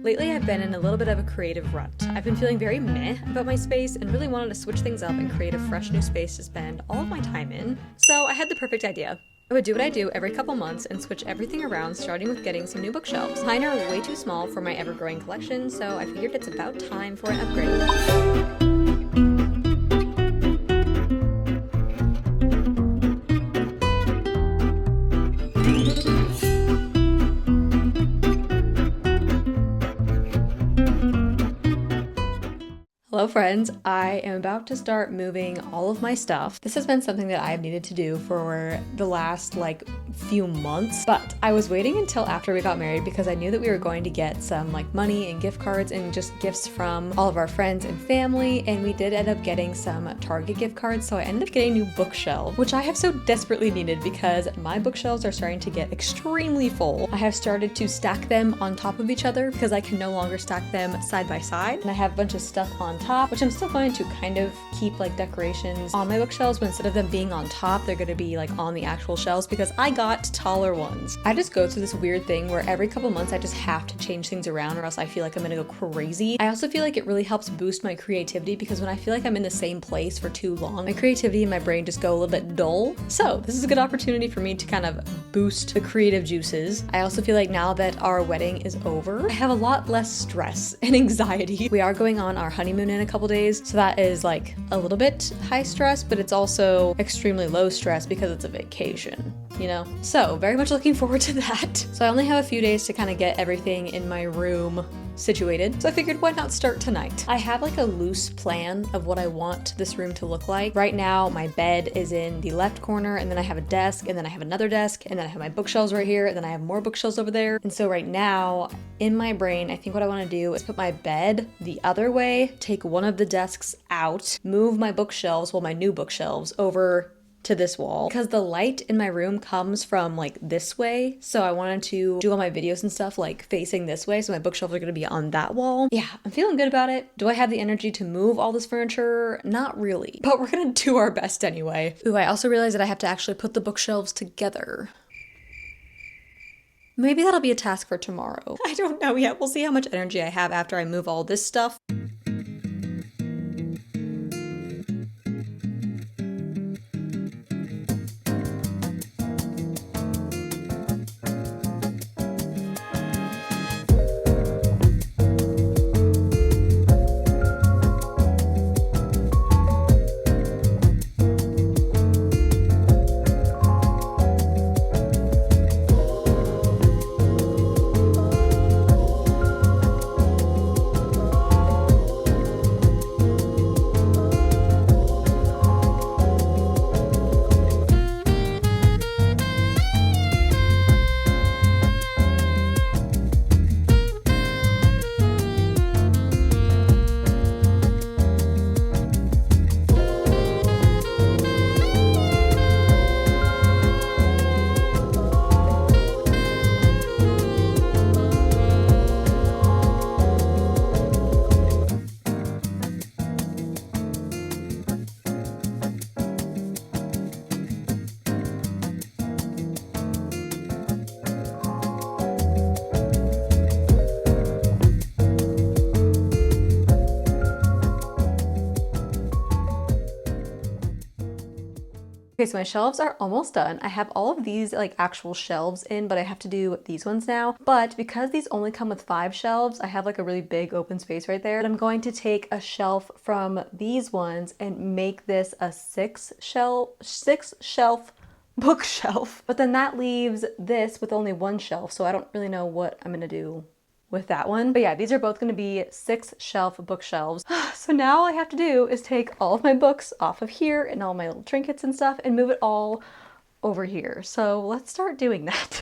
Lately, I've been in a little bit of a creative rut. I've been feeling very meh about my space and really wanted to switch things up and create a fresh new space to spend all of my time in. So I had the perfect idea. I would do what I do every couple months and switch everything around, starting with getting some new bookshelves. Mine are way too small for my ever-growing collection, so I figured it's about time for an upgrade. Hello friends, I am about to start moving all of my stuff. This has been something that I've needed to do for the last few months, but I was waiting until after we got married because I knew that we were going to get some money and gift cards and just gifts from all of our friends and family, and we did end up getting some Target gift cards, so I ended up getting a new bookshelf, which I have so desperately needed because my bookshelves are starting to get extremely full. I have started to stack them on top of each other because I can no longer stack them side by side, and I have a bunch of stuff on top, which I'm still going to kind of keep decorations on my bookshelves, but instead of them being on top, they're going to be on the actual shelves because I got taller ones. I just go through this weird thing where every couple months I just have to change things around or else I feel like I'm gonna go crazy. I also feel like it really helps boost my creativity because when I feel like I'm in the same place for too long, my creativity and my brain just go a little bit dull. So this is a good opportunity for me to kind of boost the creative juices. I also feel like now that our wedding is over, I have a lot less stress and anxiety. We are going on our honeymoon in a couple days, so that is a little bit high stress, but it's also extremely low stress because it's a vacation, you know? So very much looking forward to that. So I only have a few days to kind of get everything in my room situated, so I figured why not start tonight. I have a loose plan of what I want this room to look like. Right now my bed is in the left corner, and then I have a desk, and then I have another desk, and then I have my bookshelves right here, and then I have more bookshelves over there. And so right now in my brain, I think what I want to do is put my bed the other way, take one of the desks out, move my bookshelves, well my new bookshelves, over to this wall because the light in my room comes from this way, so I wanted to do all my videos and stuff facing this way, so my bookshelves are going to be on that wall. Yeah, I'm feeling good about it. Do I have the energy to move all this furniture? Not really, but we're gonna do our best anyway. Ooh, I also realized that I have to actually put the bookshelves together. Maybe that'll be a task for tomorrow. I don't know yet. We'll see how much energy I have after I move all this stuff. Okay, so my shelves are almost done. I have all of these actual shelves in, but I have to do these ones now. But because these only come with 5 shelves, I have a really big open space right there. But I'm going to take a shelf from these ones and make this a 6 shelf bookshelf. But then that leaves this with only 1 shelf, so I don't really know what I'm gonna do with that one. But yeah, these are both going to be 6 shelf bookshelves. So now all I have to do is take all of my books off of here and all my little trinkets and stuff and move it all over here. So let's start doing that.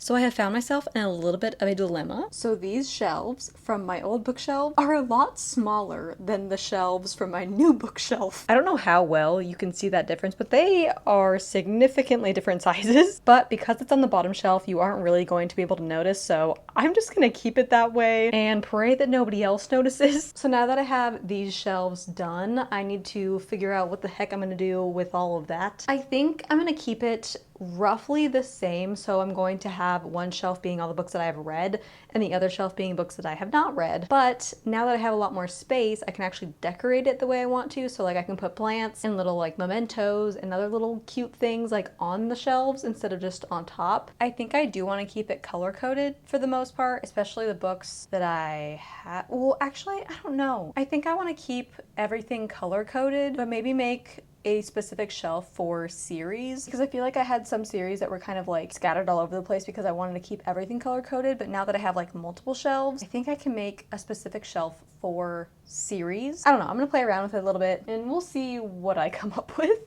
So I have found myself in a little bit of a dilemma. So these shelves from my old bookshelf are a lot smaller than the shelves from my new bookshelf. I don't know how well you can see that difference, but they are significantly different sizes. But because it's on the bottom shelf, you aren't really going to be able to notice, so I'm just gonna keep it that way and pray that nobody else notices. So now that I have these shelves done, I need to figure out what the heck I'm gonna do with all of that. I think I'm gonna keep it roughly the same, so I'm going to have one shelf being all the books that I have read and the other shelf being books that I have not read. But now that I have a lot more space, I can actually decorate it the way I want to. So like I can put plants and little like mementos and other little cute things like on the shelves instead of just on top. I think I do want to keep it color coded for the most part, especially the books that I have. Well, actually, I don't know. I think I want to keep everything color coded, but maybe make a specific shelf for series, because I feel like I had some series that were kind of like scattered all over the place because I wanted to keep everything color coded, but now that I have like multiple shelves, I think I can make a specific shelf for series. I don't know, I'm gonna play around with it a little bit and we'll see what I come up with.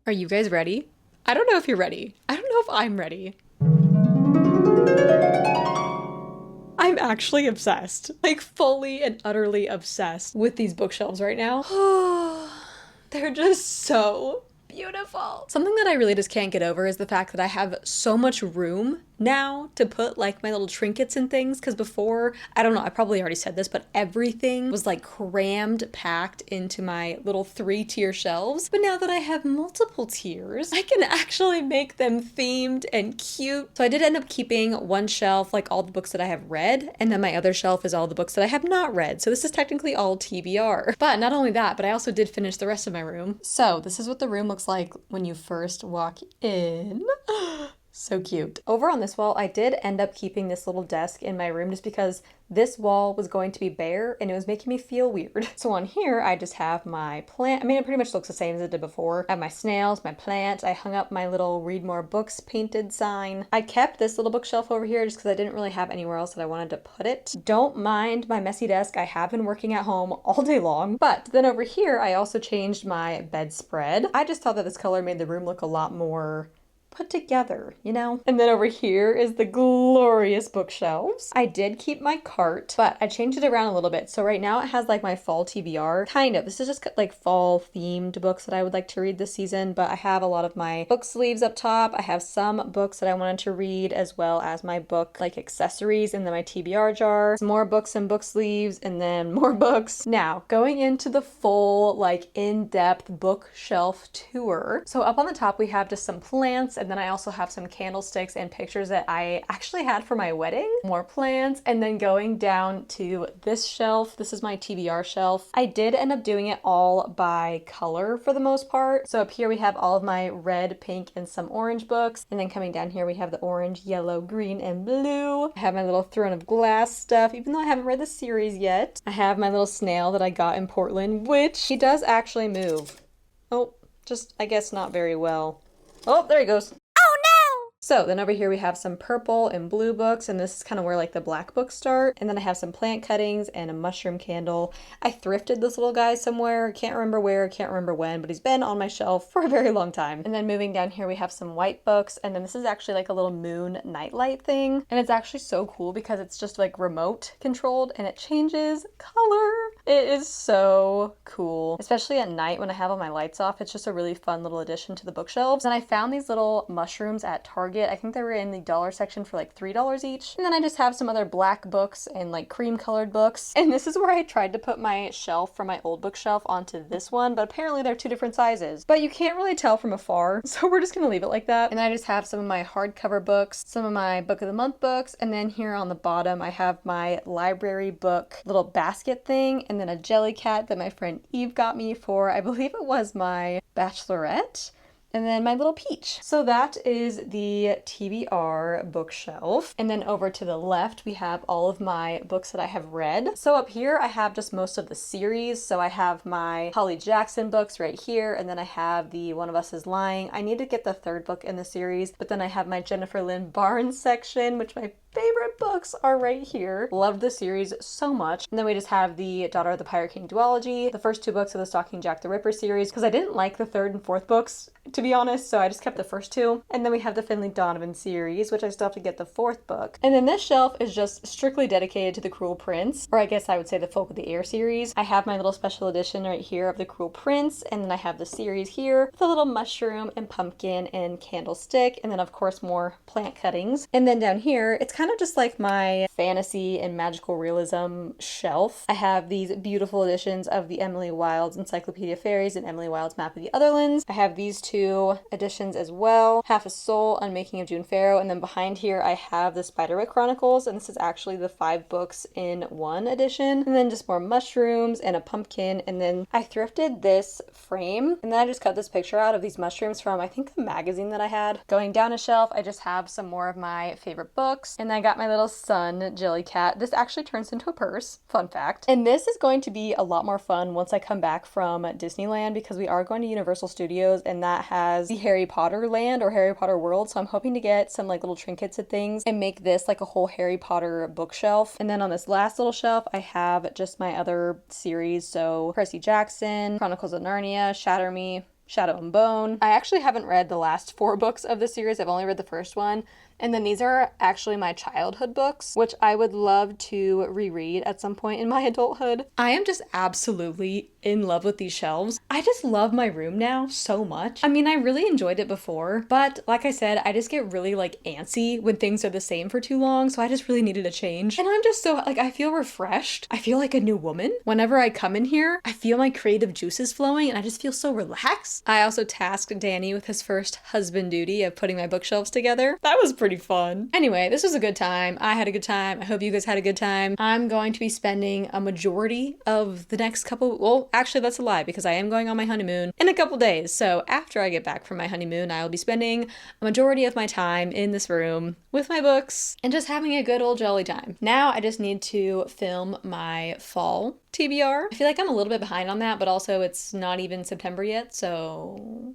Are you guys ready? I don't know if you're ready. I don't know if I'm ready. I'm actually obsessed. Like fully and utterly obsessed with these bookshelves right now. They're just so beautiful. Something that I really just can't get over is the fact that I have so much room now to put like my little trinkets and things, because before, I don't know, I probably already said this, but everything was like crammed, packed into my little 3-tier shelves. But now that I have multiple tiers, I can actually make them themed and cute. So I did end up keeping one shelf, like all the books that I have read, and then my other shelf is all the books that I have not read. So this is technically all TBR. But not only that, but I also did finish the rest of my room. So this is what the room looks like when you first walk in. So cute. Over on this wall, I did end up keeping this little desk in my room just because this wall was going to be bare and it was making me feel weird. So on here, I just have my plant. I mean, it pretty much looks the same as it did before. I have my snails, my plants. I hung up my little read more books painted sign. I kept this little bookshelf over here just because I didn't really have anywhere else that I wanted to put it. Don't mind my messy desk. I have been working at home all day long. But then over here, I also changed my bedspread. I just thought that this color made the room look a lot more put together, you know? And then over here is the glorious bookshelves. I did keep my cart, but I changed it around a little bit. So right now it has like my fall TBR, kind of. This is just like fall themed books that I would like to read this season, but I have a lot of my book sleeves up top. I have some books that I wanted to read, as well as my book like accessories, and then my TBR jar, some more books and book sleeves, and then more books. Now, going into the full like in-depth bookshelf tour. So up on the top, we have just some plants, and then I also have some candlesticks and pictures that I actually had for my wedding. More plants. And then going down to this shelf, this is my TBR shelf. I did end up doing it all by color for the most part. So up here we have all of my red, pink, and some orange books. And then coming down here we have the orange, yellow, green, and blue. I have my little throne of glass stuff, even though I haven't read the series yet. I have my little snail that I got in Portland, which he does actually move. Oh, just I guess not very well. Oh, there he goes. So then over here we have some purple and blue books, and this is kind of where like the black books start. And then I have some plant cuttings and a mushroom candle. I thrifted this little guy somewhere. Can't remember where, can't remember when, but he's been on my shelf for a very long time. And then moving down here we have some white books, and then this is actually like a little moon nightlight thing. And it's actually so cool because it's just like remote controlled and it changes color. It is so cool, especially at night when I have all my lights off. It's just a really fun little addition to the bookshelves. And I found these little mushrooms at Target. I think they were in the dollar section for like $3 each. And then I just have some other black books and like cream colored books. And this is where I tried to put my shelf from my old bookshelf onto this one, but apparently they're two different sizes. But you can't really tell from afar, so we're just gonna leave it like that. And I just have some of my hardcover books, some of my book of the month books, and then here on the bottom I have my library book little basket thing, and then a jelly cat that my friend Eve got me for, I believe it was my bachelorette. And then my little peach. So that is the TBR bookshelf. And then over to the left, we have all of my books that I have read. So up here, I have just most of the series. So I have my Holly Jackson books right here. And then I have the One of Us is Lying. I need to get the third book in the series. But then I have my Jennifer Lynn Barnes section, which my favorite books are right here. Loved the series so much. And then we just have the Daughter of the Pirate King duology, the first two books of the Stalking Jack the Ripper series, because I didn't like the third and fourth books, to be honest, so I just kept the first two. And then we have the Finley Donovan series, which I still have to get the fourth book. And then this shelf is just strictly dedicated to the Cruel Prince, or I guess I would say the Folk of the Air series. I have my little special edition right here of the Cruel Prince, and then I have the series here with a little mushroom and pumpkin and candlestick, and then of course more plant cuttings. And then down here, it's kind of just like my fantasy and magical realism shelf. I have these beautiful editions of the Emily Wilde's Encyclopedia of Fairies and Emily Wilde's Map of the Otherlands. I have these two editions as well. Half a Soul, Unmaking of June Farrow, and then behind here I have the Spiderwick Chronicles, and this is actually the 5 books in one edition. And then just more mushrooms and a pumpkin, and then I thrifted this frame, and then I just cut this picture out of these mushrooms from, I think, a magazine that I had. Going down a shelf, I just have some more of my favorite books, and I got my little son jelly cat. This actually turns into a purse, fun fact. And this is going to be a lot more fun once I come back from Disneyland, because we are going to Universal Studios, and that has the Harry Potter land or Harry Potter world, so I'm hoping to get some like little trinkets and things and make this like a whole Harry Potter bookshelf. And then on this last little shelf I have just my other series, so Percy Jackson, Chronicles of Narnia, Shatter Me, Shadow and Bone. I actually haven't read the last 4 books of the series. I've only read the first one. And then these are actually my childhood books, which I would love to reread at some point in my adulthood. I am just absolutely in love with these shelves. I just love my room now so much. I mean, I really enjoyed it before, but like I said, I just get really like antsy when things are the same for too long, so I just really needed a change. And I'm just so, like, I feel refreshed. I feel like a new woman. Whenever I come in here, I feel my creative juices flowing and I just feel so relaxed. I also tasked Danny with his first husband duty of putting my bookshelves together. That was pretty fun. Anyway, this was a good time. I had a good time. I hope you guys had a good time. I'm going to be spending a majority of the next couple, well, actually that's a lie because I am going on my honeymoon in a couple days. So after I get back from my honeymoon, I will be spending a majority of my time in this room with my books and just having a good old jolly time. Now I just need to film my fall TBR. I feel like I'm a little bit behind on that, but also it's not even September yet, so...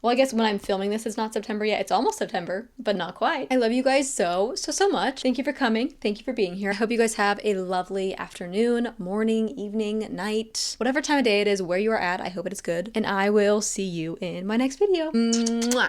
Well, I guess when I'm filming this, it's not September yet. It's almost September, but not quite. I love you guys so much. Thank you for coming. Thank you for being here. I hope you guys have a lovely afternoon, morning, evening, night, whatever time of day it is, where you are at. I hope it is good. And I will see you in my next video. Mwah.